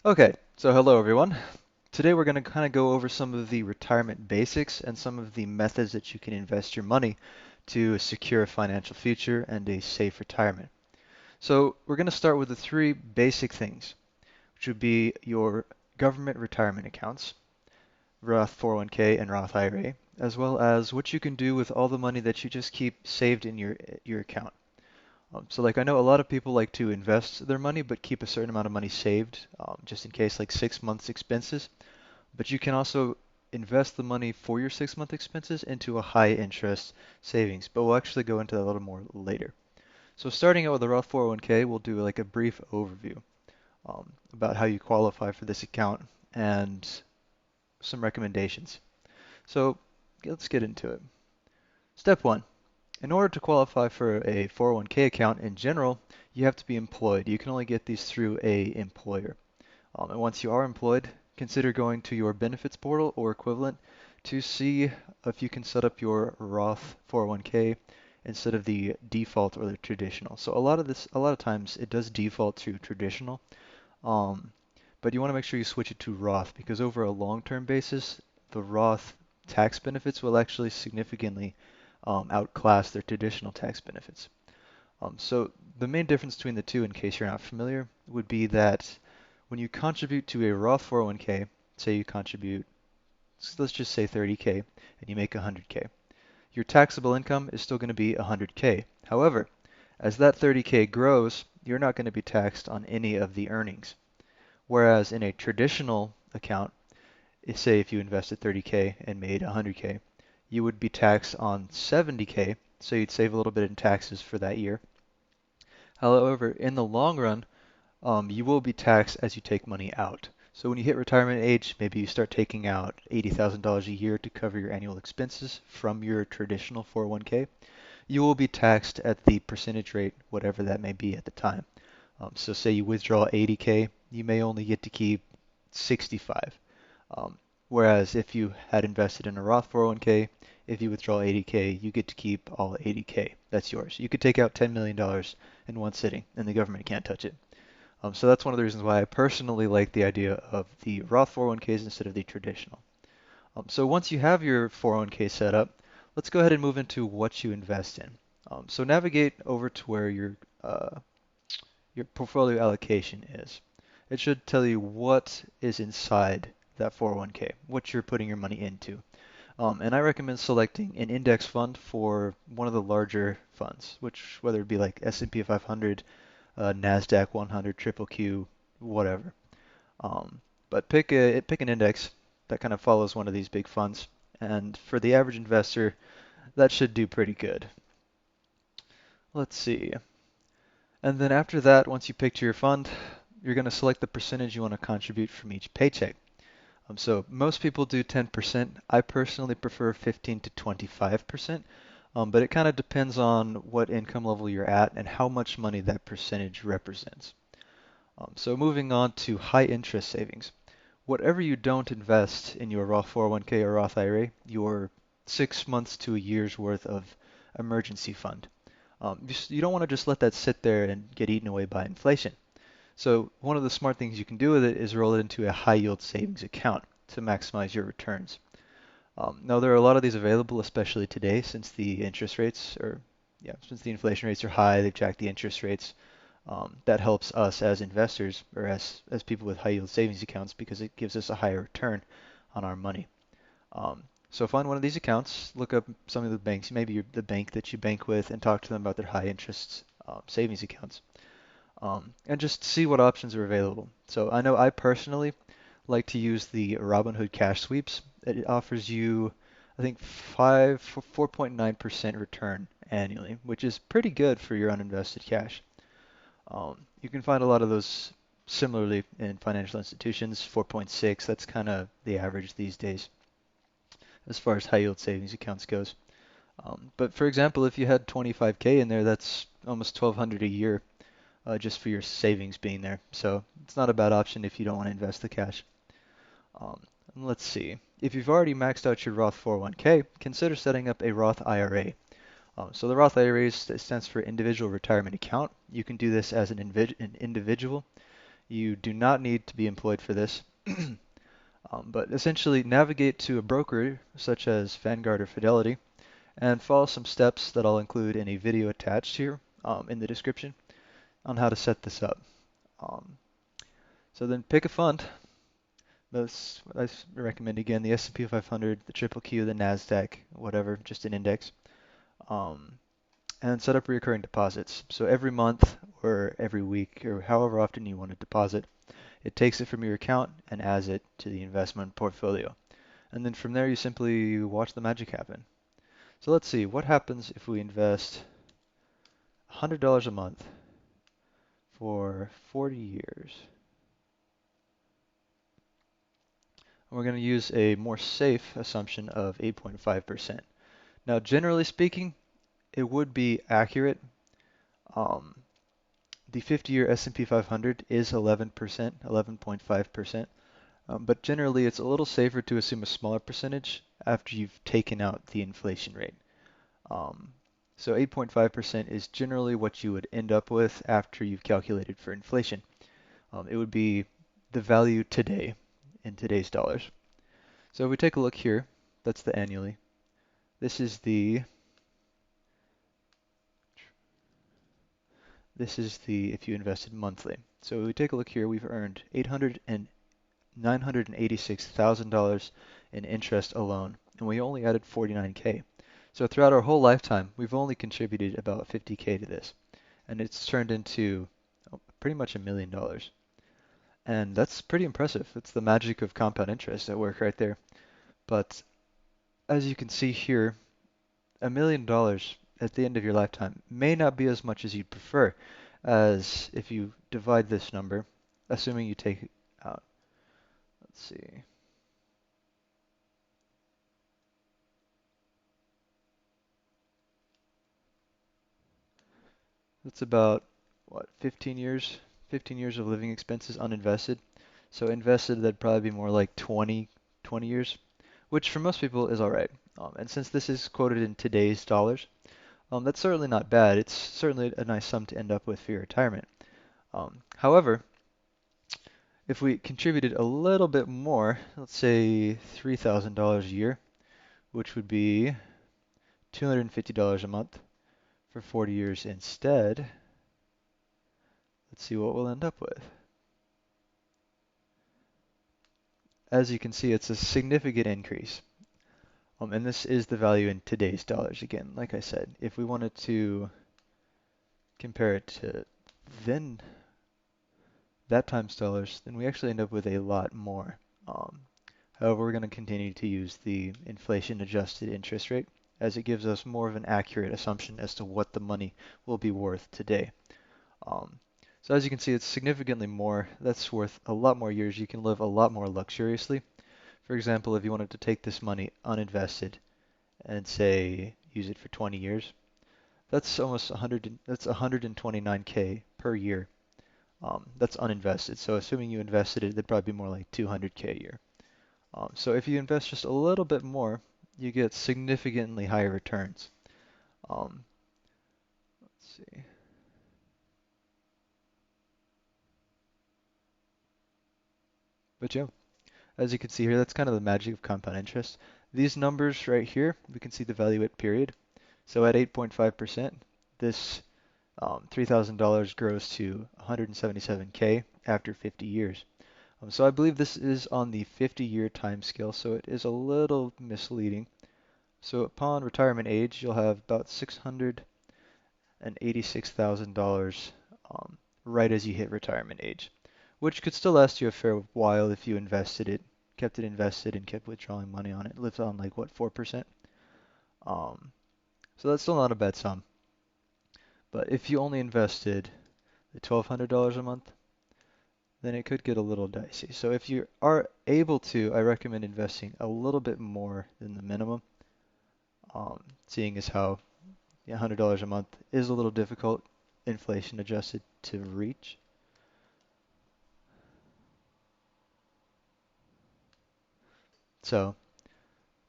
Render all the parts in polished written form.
Okay, so hello everyone. Today we're going to kind of go over some of the retirement basics and some of the methods that you can invest your money to secure a financial future and a safe retirement. So we're going to start with the three basic things, which would be your government retirement accounts, Roth 401k and Roth IRA, as well as what you can do with all the money that you just keep saved in your account. So like I know a lot of people like to invest their money but keep a certain amount of money saved just in case like 6 months expenses. But you can also invest the money for your 6 month expenses into a high interest savings. But we'll actually go into that a little more later. So starting out with the Roth 401k, we'll do like a brief overview about how you qualify for this account and some recommendations. So let's get into it. Step one. In order to qualify for a 401k account in general, you have to be employed. You can only get these through a employer. And once you are employed, consider going to your benefits portal or equivalent to see if you can set up your Roth 401k instead of the default or the traditional. So a lot of times it does default to traditional, um, but you want to make sure you switch it to Roth because over a long-term basis, the Roth tax benefits will actually significantly outclass their traditional tax benefits. So the main difference between the two, in case you're not familiar, would be that when you contribute to a Roth 401k, say you contribute, let's just say 30K, and you make 100K, your taxable income is still going to be 100K. However, as that 30K grows, you're not going to be taxed on any of the earnings. Whereas in a traditional account, say if you invested 30K and made 100K, you would be taxed on 70K, so you'd save a little bit in taxes for that year. However, in the long run, you will be taxed as you take money out. So when you hit retirement age, maybe you start taking out $80,000 a year to cover your annual expenses from your traditional 401k. You will be taxed at the percentage rate, whatever that may be at the time. So say you withdraw 80K, you may only get to keep 65. Um, Whereas if you had invested in a Roth 401k, if you withdraw 80K, you get to keep all 80K. That's yours. You could take out $10 million in one sitting, and the government can't touch it. So that's one of the reasons why I personally like the idea of the Roth 401ks instead of the traditional. So once you have your 401k set up, let's go ahead and move into what you invest in. So navigate over to where your portfolio allocation is. It should tell you what is inside that 401k, what you're putting your money into. And I recommend selecting an index fund for one of the larger funds, which whether it be like S&P 500, NASDAQ 100, Triple Q, whatever. But pick an index that kind of follows one of these big funds, and for the average investor, that should do pretty good. Let's see. And then after that, once you picked your fund, you're going to select the percentage you want to contribute from each paycheck. So most people do 10%. I personally prefer 15 to 25%, but it kind of depends on what income level you're at and how much money that percentage represents. So moving on to high interest savings. Whatever you don't invest in your Roth 401k or Roth IRA, your 6 months to a year's worth of emergency fund. You don't want to just let that sit there and get eaten away by inflation. So one of the smart things you can do with it is roll it into a high yield savings account to maximize your returns. Now there are a lot of these available, especially today, since the interest rates are, yeah, since the inflation rates are high, they've jacked the interest rates. That helps us as investors or as people with high yield savings accounts because it gives us a higher return on our money. So find one of these accounts, look up some of the banks, maybe the bank that you bank with, and talk to them about their high interest savings accounts, and just see what options are available. So I know I personally like to use the Robinhood Cash Sweeps. It offers you, I think, 4.9% return annually, which is pretty good for your uninvested cash. You can find a lot of those similarly in financial institutions, 4.6. That's kind of the average these days as far as high yield savings accounts goes. But for example, if you had 25K in there, that's almost 1,200 a year just for your savings being there. So it's not a bad option if you don't want to invest the cash. Um, let's see. If you've already maxed out your Roth 401k, consider setting up a Roth IRA. So the Roth IRA stands for Individual Retirement Account. You can do this as an individual. You do not need to be employed for this. But essentially navigate to a broker such as Vanguard or Fidelity and follow some steps that I'll include in a video attached here in the description on how to set this up. Um, so then pick a fund. That's what I recommend again, the S&P 500, the Triple Q, the NASDAQ, whatever, just an index. Um, and set up recurring deposits. So every month or every week or however often you want to deposit, it takes it from your account and adds it to the investment portfolio. And then from there you simply watch the magic happen. So let's see, what happens if we invest $100 a month for 40 years? We're going to use a more safe assumption of 8.5%. Now, generally speaking, it would be accurate. Um, the 50-year S&P 500 is 11%, 11.5%, but generally it's a little safer to assume a smaller percentage after you've taken out the inflation rate. Um, so 8.5% is generally what you would end up with after you've calculated for inflation. It would be the value today in today's dollars. So if we take a look here, that's the annually. This is the if you invested monthly. So if we take a look here, we've earned $986,000 in interest alone, and we only added 49K. So throughout our whole lifetime, we've only contributed about 50K to this, and it's turned into pretty much $1 million. And that's pretty impressive. It's the magic of compound interest at work right there. But as you can see here, $1 million at the end of your lifetime may not be as much as you'd prefer, as if you divide this number, assuming you take out, let's see, that's about, what, 15 years? 15 years of living expenses uninvested. So invested, that'd probably be more like 20 years, which for most people is all right. And since this is quoted in today's dollars, that's certainly not bad. It's certainly a nice sum to end up with for your retirement. However, if we contributed a little bit more, let's say $3,000 a year, which would be $250 a month for 40 years instead, let's see what we'll end up with. As you can see, it's a significant increase. And this is the value in today's dollars again. Like I said, if we wanted to compare it to then that times dollars, then we actually end up with a lot more. However, we're going to continue to use the inflation-adjusted interest rate as it gives us more of an accurate assumption as to what the money will be worth today. Um, so as you can see, it's significantly more. That's worth a lot more years. You can live a lot more luxuriously. For example, if you wanted to take this money uninvested and say use it for 20 years, that's almost 100. That's 129K per year. That's uninvested. So assuming you invested it, it'd probably be more like 200K a year. So if you invest just a little bit more, you get significantly higher returns. Let's see. But yeah, as you can see here, that's kind of the magic of compound interest. These numbers right here, we can see the value at period. So at 8.5%, this $3,000 grows to 177K after 50 years. So I believe this is on the 50-year time scale, so it is a little misleading. So upon retirement age, you'll have about $686,000 right as you hit retirement age, which could still last you a fair while if you invested it, kept it invested and kept withdrawing money on it. It lives on like what, 4%? Um, so that's still not a bad sum. But if you only invested the $1,200 a month, then it could get a little dicey. So if you are able to, I recommend investing a little bit more than the minimum, seeing as how $100 a month is a little difficult, inflation adjusted, to reach. So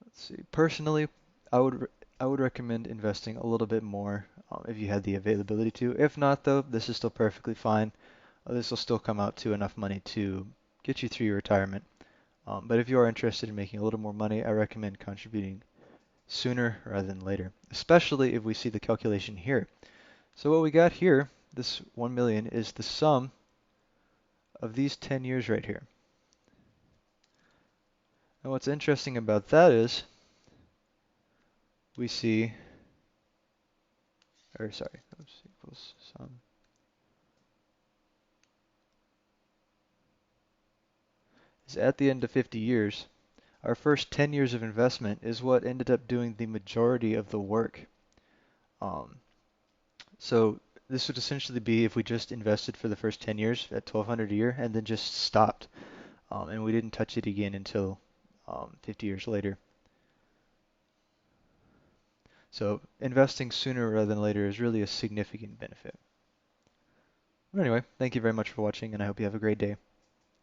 let's see. Personally, I would recommend investing a little bit more if you had the availability to. If not, though, this is still perfectly fine. this will still come out to enough money to get you through your retirement. But if you are interested in making a little more money, I recommend contributing sooner rather than later, especially if we see the calculation here. So what we got here, this 1 million, is the sum of these 10 years right here. And what's interesting about that is we see, or sorry, oops, equals sum. Is at the end of 50 years, our first 10 years of investment is what ended up doing the majority of the work. So this would essentially be if we just invested for the first 10 years at 1,200 a year and then just stopped, and we didn't touch it again until 50 years later. So investing sooner rather than later is really a significant benefit. But anyway, thank you very much for watching, and I hope you have a great day.